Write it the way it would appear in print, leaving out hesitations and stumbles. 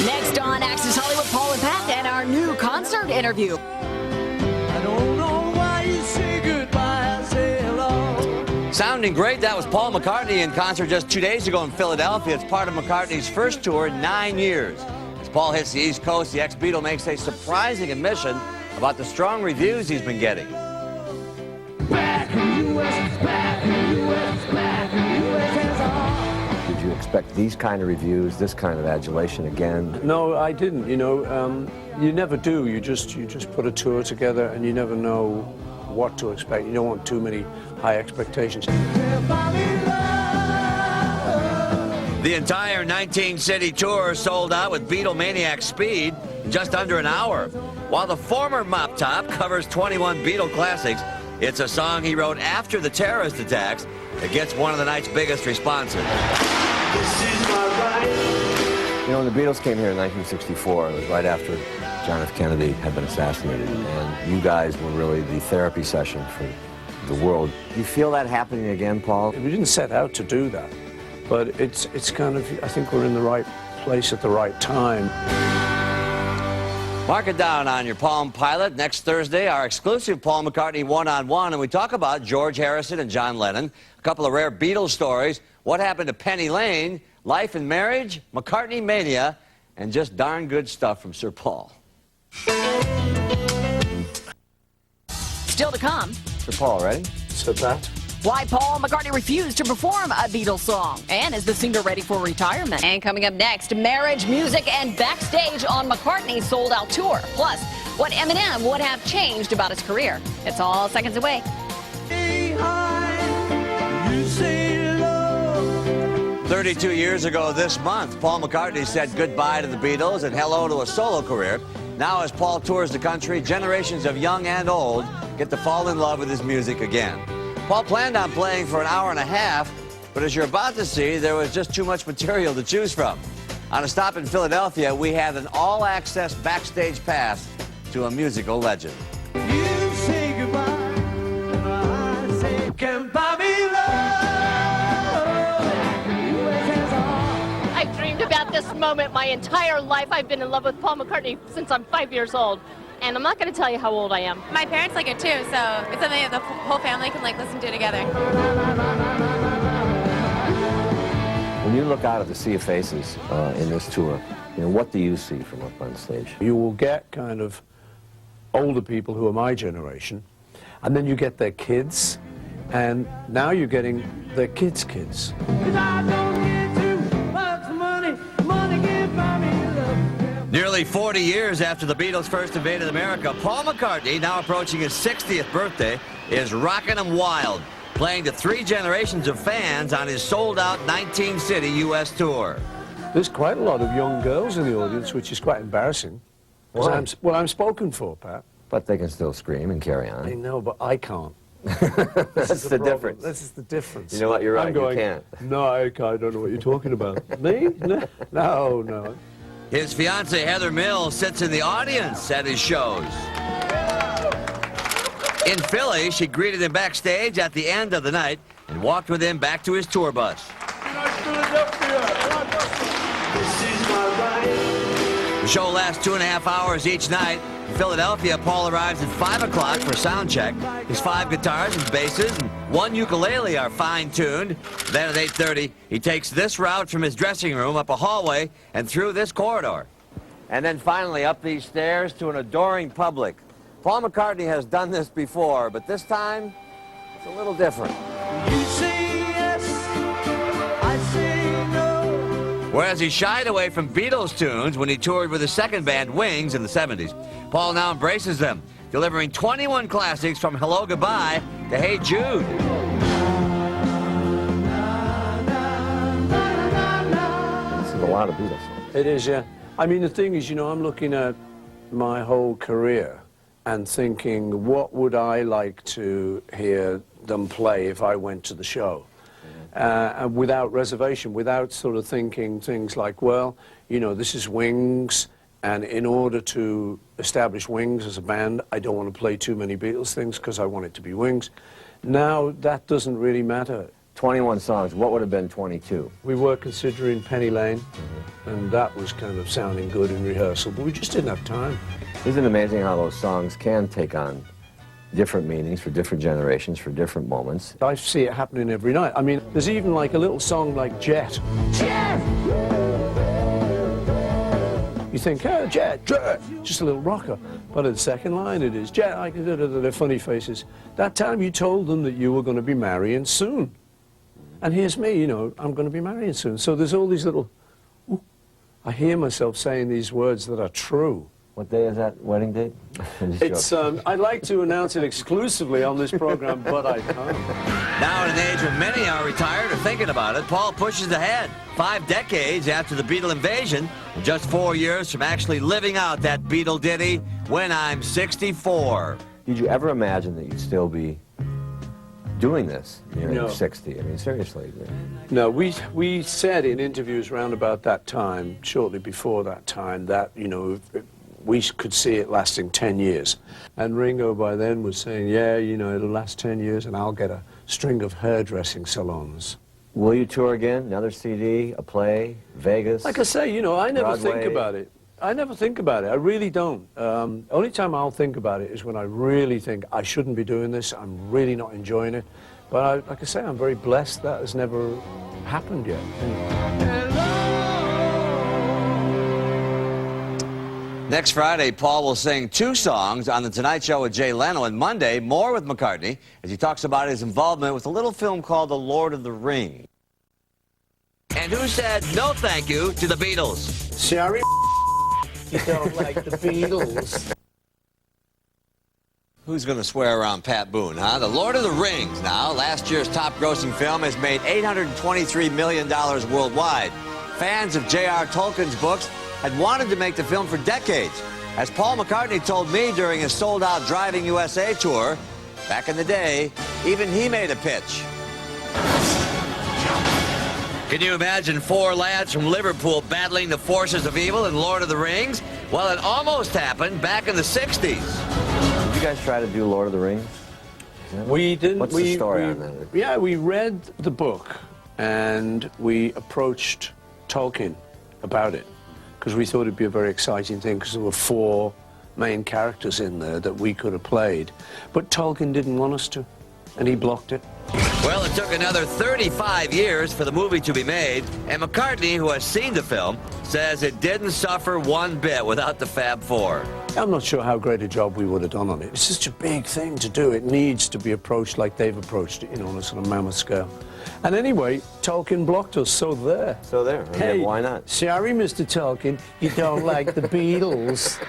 Next on Access Hollywood, Paul and Pat, and our new concert interview. I don't know why you say goodbye, I say hello. Sounding great. That was Paul McCartney in concert just 2 days ago in Philadelphia. It's part of McCartney's first tour in 9 years. As Paul hits the East Coast, the ex-Beatle makes a surprising admission about the strong reviews he's been getting. Back in the US, back in the US, back in the US has all. Did you expect these kind of reviews, this kind of adulation again? No, I didn't. You know, you never do. You just put a tour together, and you never know what to expect. You don't want too many high expectations. The entire 19-city tour sold out with Beatlemaniac speed in just under an hour. While the former Mop Top covers 21 Beatle classics, it's a song he wrote after the terrorist attacks that gets one of the night's biggest responses. This is my right. You know, when the Beatles came here in 1964, it was right after John F. Kennedy had been assassinated, and you guys were really the therapy session for the world. Do you feel that happening again, Paul? We didn't set out to do that, but it's kind of, I think we're in the right place at the right time. Mark it down on your Palm Pilot. Next Thursday, our exclusive Paul McCartney one-on-one, and we talk about George Harrison and John Lennon, a couple of rare Beatles stories, what happened to Penny Lane, life and marriage, McCartney mania, and just darn good stuff from Sir Paul. Still to come, Sir Paul, ready? So that. why Paul McCartney refused to perform a Beatles song, and is the singer ready for retirement? And coming up next, marriage, music, and backstage on McCartney's sold-out tour. Plus, what Eminem would have changed about his career. It's all seconds away. Hey, hi, you say love. 32 years ago this month, Paul McCartney said goodbye to the Beatles and hello to a solo career. Now, as Paul tours the country, generations of young and old get to fall in love with his music again. Paul planned on playing for an hour and a half, but as you're about to see, there was just too much material to choose from. On a stop in Philadelphia, we had an all-access backstage pass to a musical legend. You say goodbye, and I say, can buy me love. I've dreamed about this moment my entire life. I've been in love with Paul McCartney since I'm 5 years old. And I'm not going to tell you how old I am. My parents like it too, so it's something that the whole family can like listen to together. When you look out at the sea of faces in this tour, you know, what do you see from up on stage? You will get kind of older people who are my generation, and then you get their kids, and now you're getting their kids' kids. 'Cause I don't get too much money, money can buy me love. Nearly 40 years after the Beatles first invaded America, Paul McCartney, now approaching his 60th birthday, is rocking them wild, playing to 3 generations of fans on his sold-out 19-city U.S. tour. There's quite a lot of young girls in the audience, which is quite embarrassing. 'Cause Why? well, I'm spoken for, Pat. But they can still scream and carry I on. know, but I can't. That's the problem. difference. This is the difference. You know what, you're right, I'm going, you can't. No, I don't know what you're talking about. Me? No, no. His fiancée, Heather Mills, sits in the audience at his shows. In Philly, she greeted him backstage at the end of the night and walked with him back to his tour bus. This is my right. The show lasts 2.5 hours each night. In Philadelphia, Paul arrives at 5 o'clock for sound check. His 5 guitars and basses and 1 ukulele are fine-tuned. Then at 8:30, he takes this route from his dressing room up a hallway and through this corridor. And then finally up these stairs to an adoring public. Paul McCartney has done this before, but this time, it's a little different. You say yes, I say no. Whereas he shied away from Beatles tunes when he toured with his second band, Wings, in the 70s, Paul now embraces them, delivering 21 classics from Hello Goodbye to Hey Jude. This is a lot of Beatles songs. It is, yeah. I mean, the thing is, you know, I'm looking at my whole career and thinking, what would I like to hear them play if I went to the show? And without reservation, without sort of thinking things like, well, you know, this is Wings, and in order to establish Wings as a band, I don't want to play too many Beatles things because I want it to be Wings. Now, that doesn't really matter. 21 songs. What would have been 22? We were considering Penny Lane, and that was kind of sounding good in rehearsal, but we just didn't have time. Isn't it amazing how those songs can take on different meanings for different generations, for different moments? I see it happening every night. I mean, there's even like a little song like Jet. Jet! You think, oh, Jet, Jet, just a little rocker. But in the second line it is, Jet, I can do the funny faces. That time you told them that you were going to be marrying soon. And here's me, you know, I'm going to be marrying soon. So there's all these little, ooh, I hear myself saying these words that are true. What day is that wedding date? It's, I'd like to announce it exclusively on this program, but I can't. Now, in an age when many are retired or thinking about it, Paul pushes ahead. 5 decades after the Beatle invasion, and just 4 years from actually living out that Beatle ditty, When I'm 64. Did you ever imagine that you'd still be doing this when you're No. 60? I mean, seriously. No, we said in interviews round about that time, shortly before that time, that, you know, we could see it lasting 10 years. And Ringo by then was saying, yeah, you know, it'll last 10 years and I'll get a string of hairdressing salons. Will you tour again? Another CD, a play, Vegas? Like I say, you know, I never think Broadway? about it. I never think about it. I really don't. Only time I'll think about it is when I really think I shouldn't be doing this. I'm really not enjoying it. But like I say, I'm very blessed that has never happened yet. You know. Next Friday, Paul will sing 2 songs on The Tonight Show with Jay Leno, and Monday, more with McCartney, as he talks about his involvement with a little film called The Lord of the Rings. And who said no thank you to the Beatles? Sorry, you don't like the Beatles. Who's going to swear around Pat Boone, huh? The Lord of the Rings now. Last year's top-grossing film has made $823 million worldwide. Fans of J.R. Tolkien's books had wanted to make the film for decades. As Paul McCartney told me during his sold-out Driving USA tour, back in the day, even he made a pitch. Can you imagine 4 lads from Liverpool battling the forces of evil in Lord of the Rings? Well, it almost happened back in the 60s. Did you guys try to do Lord of the Rings? Yeah. We didn't. What's the story on that? Yeah, we read the book and we approached Tolkien about it because we thought it'd be a very exciting thing because there were 4 main characters in there that we could have played. But Tolkien didn't want us to, and he blocked it. Well, it took another 35 years for the movie to be made, and McCartney, who has seen the film, says it didn't suffer one bit without the Fab Four. I'm not sure how great a job we would have done on it. It's such a big thing to do. It needs to be approached like they've approached it, you know, on a sort of mammoth scale. And anyway, Tolkien blocked us, so there. So there. Hey, yeah, why not? Sorry, Mr. Tolkien, you don't like the Beatles.